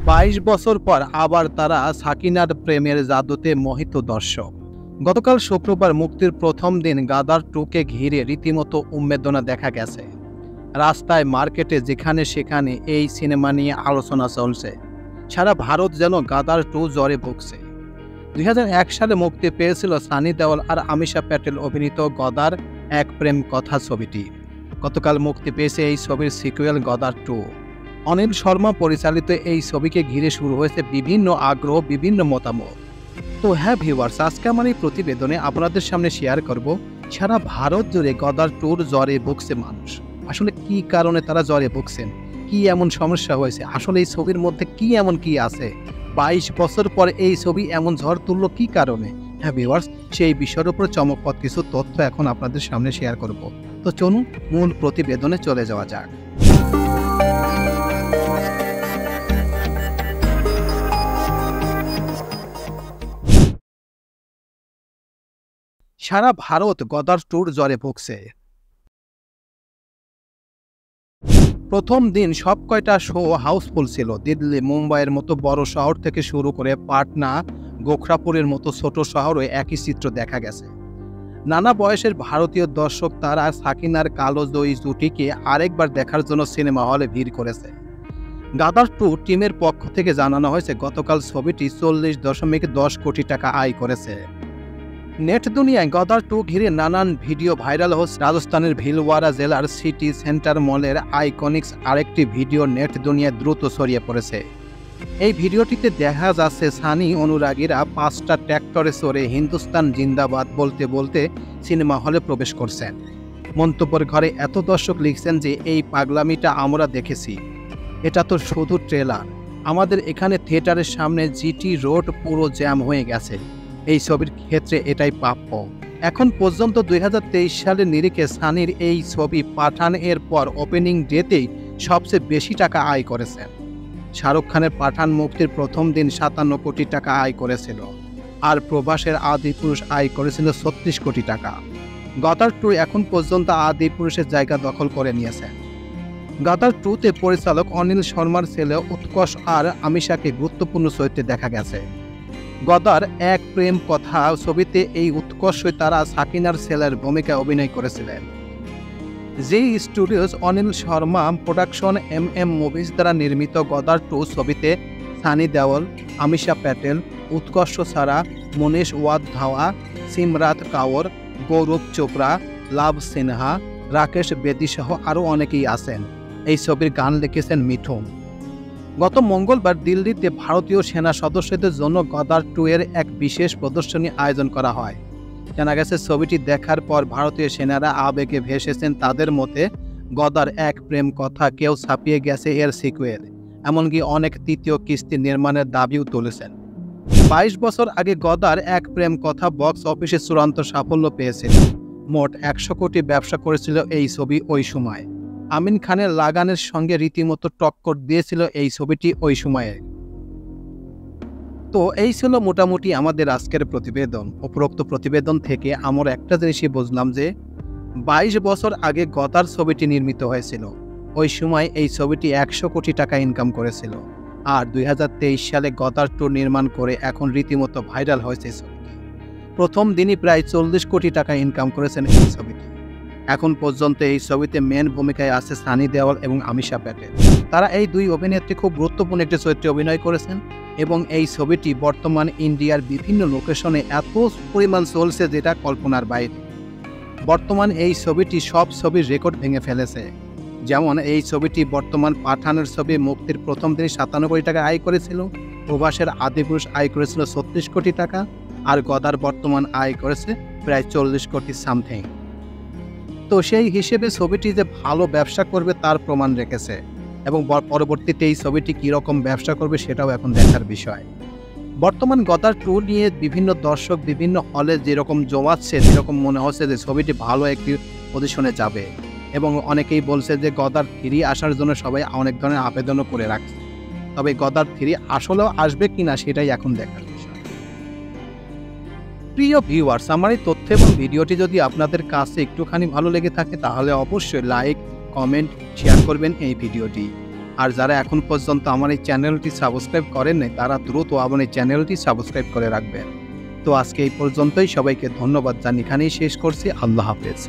22 বছর পর আবার তারা সাকিনার প্রেমের জাদুতে মোহিত দর্শক। গতকাল শুক্রবার মুক্তির প্রথম দিন গাদার 2কে ঘিরে রীতিমতো উন্মেদনা দেখা গেছে। রাস্তায়, মার্কেটে, যেখানে সেখানে এই সিনেমা নিয়ে আলোচনা চলছে। সারা ভারত যেন গাদার 2 জ্বরে ভুগছে। 2001 সালে মুক্তি পেয়েছিল সানি দেওল আর আমিষা প্যাটেল অভিনীত গদার এক প্রেম কথা ছবিটি। গতকাল মুক্তি পেয়েছে এই ছবির সিকুয়েল গদার 2। অনিল শর্মা পরিচালিত এই ছবিকে ঘিরে শুরু হয়েছে বিভিন্ন আগ্রহ, বিভিন্ন মতামত। তো হ্যাঁ ভিউয়ার্স, আজকে আমার এই প্রতিবেদনে আপনাদের সামনে শেয়ার করব সারা ভারত জুড়ে গদার 2 জ্বরে ভুগছে মানুষ। আসলে কি কারণে তারা জ্বরে ভুগছেন, কি এমন সমস্যা হয়েছে, আসলে এই ছবির মধ্যে কি এমন কি আছে, 22 বছর পর এই ছবি এমন ঝড় তুলল কি কারণে। হ্যাঁ ভিউয়ার্স, সেই বিষয়ের উপর চমকপ্রদ কিছু তথ্য এখন আপনাদের সামনে শেয়ার করব। তো চলুন মূল প্রতিবেদনে চলে যাওয়া যাক। সারা ভারত গদার 2 জ্বরে ভুগছে। প্রথম দিন সব কয়টা শো হাউসফুল ছিল। দিল্লি, মুম্বাইয়ের মতো বড় শহর থেকে শুরু করে পাটনা, গোখরাপুরের মতো ছোট শহরে একই চিত্র দেখা গেছে। নানা বয়সের ভারতীয় দর্শক তারা সাকিনার কালোজয়ী জুটিকে আরেকবার দেখার জন্য সিনেমা হলে ভিড় করেছে। গাদার 2 টিমের পক্ষ থেকে জানানো হয়েছে গতকাল ছবিটি 40.10 কোটি টাকা আয় করেছে। নেট দুনিয়ায় গদার 2 ঘিরে নানান ভিডিও ভাইরাল হচ্ছে। রাজস্থানের ভিলওয়ারা জেলার সিটি সেন্টার মলের আইকনিক্স আরেকটি ভিডিও নেট দুনিয়ায় দ্রুত ছড়িয়ে পড়েছে। এই ভিডিওটিতে দেখা যাচ্ছে সানি অনুরাগীরা 5টা ট্র্যাক্টরে চড়ে হিন্দুস্তান জিন্দাবাদ বলতে বলতে সিনেমা হলে প্রবেশ করছেন। মন্তব্যের ঘরে এত দর্শক লিখছেন যে এই পাগলামিটা আমরা দেখেছি, এটা তো শুধু ট্রেলার, আমাদের এখানে থিয়েটারের সামনে জিটি রোড পুরো জ্যাম হয়ে গেছে। এই ছবির ক্ষেত্রে এটাই প্রাপ্য। এখন পর্যন্ত 2023 সালের নিরিখে সানির এই ছবি পাঠান এর পর ওপেনিং ডেতেই সবচেয়ে বেশি টাকা আয় করেছেন। শাহরুখ খানের পাঠান মুক্তির প্রথম দিন 57 কোটি টাকা আয় করেছিল, আর প্রভাসের আদিপুরুষ আয় করেছিল 36 কোটি টাকা। গদার 2 এখন পর্যন্ত আদিপুরুষের জায়গা দখল করে নিয়েছে। গদার 2তে পরিচালক অনিল শর্মার ছেলে উৎকর্ষ আর আমিষাকে গুরুত্বপূর্ণ চরিত্রে দেখা গেছে। গদার এক প্রেম কথা ছবিতে এই উৎকর্ষই তারা সাকিনার ছেলের ভূমিকায় অভিনয় করেছিলেন। Zee studios Anil Sharma production MM movies দ্বারা নির্মিত গদার 2 ছবিতে সানি দেওল, আমিষা প্যাটেল, উৎকর্ষ ছাড়া মনীষ ওয়াধওয়া, সিমরাত কাওর, গৌরব চোপড়া, লাভ সিনহা, রাকেশ বেদি সহ আরও অনেকেই আছেন। এই ছবির গান লিখেছেন মিঠুন। গত মঙ্গলবার দিল্লিতে ভারতীয় সেনা সদস্যদের জন্য গদার 2 এর এক বিশেষ প্রদর্শনী আয়োজন করা হয়। জানা গেছে ছবিটি দেখার পর ভারতীয় সেনারা আবেগে ভেসেছেন। তাদের মতে গদার এক প্রেম কথা কেউ ছাপিয়ে গেছে এর সিকুয়েল, এমনকি অনেক তৃতীয় কিস্তি নির্মাণের দাবিও তুলেছেন। 22 বছর আগে গদার এক প্রেম কথা বক্স অফিসে চূড়ান্ত সাফল্য পেয়েছিল। মোট 100 কোটি ব্যবসা করেছিল এই ছবি ওই সময়। আমিন খানের লাগানের সঙ্গে রীতিমতো টক্কর দিয়েছিল এই ছবিটি ওই সময়ে। তো এই ছিল মোটামুটি আমাদের আজকের প্রতিবেদন। উপরোক্ত প্রতিবেদন থেকে আমরা একটা জিনিসই বুঝলাম যে 22 বছর আগে গদার ছবিটি নির্মিত হয়েছিল। ওই সময় এই ছবিটি 100 কোটি টাকা ইনকাম করেছিল, আর 2023 সালে গদার 2 নির্মাণ করে এখন রীতিমতো ভাইরাল হয়েছে ছবিটি। প্রথম দিনই প্রায় 40 কোটি টাকা ইনকাম করেছেন এই ছবিটি। এখন পর্যন্ত এই ছবিতে মেন ভূমিকায় আছে সানি দেওল এবং আমিষা প্যাটেল। তারা এই দুই অভিনেত্রী খুব গুরুত্বপূর্ণ একটি চরিত্রে অভিনয় করেছেন এবং এই ছবিটি বর্তমান ইন্ডিয়ার বিভিন্ন লোকেশনে এত পরিমাণ চলছে যেটা কল্পনার বাইরে। বর্তমান এই ছবিটি সব ছবির রেকর্ড ভেঙে ফেলেছে। যেমন এই ছবিটি বর্তমান পাঠানের ছবি মুক্তির প্রথম দিনে 57 কোটি টাকা আয় করেছিল, প্রভাসের আদিপুরুষ আয় করেছিল 36 কোটি টাকা, আর গদার বর্তমান আয় করেছে প্রায় 40 কোটি সামথিং। তো সেই হিসেবে ছবিটি যে ভালো ব্যবসা করবে তার প্রমাণ রেখেছে, এবং পরবর্তীতে এই ছবিটি কীরকম ব্যবসা করবে সেটাও এখন দেখার বিষয়। বর্তমান গদার 2 নিয়ে বিভিন্ন দর্শক বিভিন্ন হলে যেরকম জমাচ্ছে, সেরকম মনে হচ্ছে যে ছবিটি ভালো একটি পজিশনে যাবে, এবং অনেকেই বলছে যে গদার 3 আসার জন্য সবাই অনেক ধরনের আবেদনও করে রাখছে। তবে গদার 3 আসলেও আসবে কিনা সেটাই এখন দেখার বিষয়। প্রিয় ভিউয়ার্স, আমার এই তথ্য এবং ভিডিওটি যদি আপনাদের কাছে একটুখানি ভালো লেগে থাকে তাহলে অবশ্যই লাইক, কমেন্ট, শেয়ার করবেন এই ভিডিওটি। আর যারা এখন পর্যন্ত আমার এই চ্যানেলটি সাবস্ক্রাইব করেন নাই তারা দ্রুত আমার এই চ্যানেলটি সাবস্ক্রাইব করে রাখবেন। তো আজকে এই পর্যন্তই, সবাইকে ধন্যবাদ জানিয়ে এখানেই শেষ করছি। আল্লাহ হাফেজ।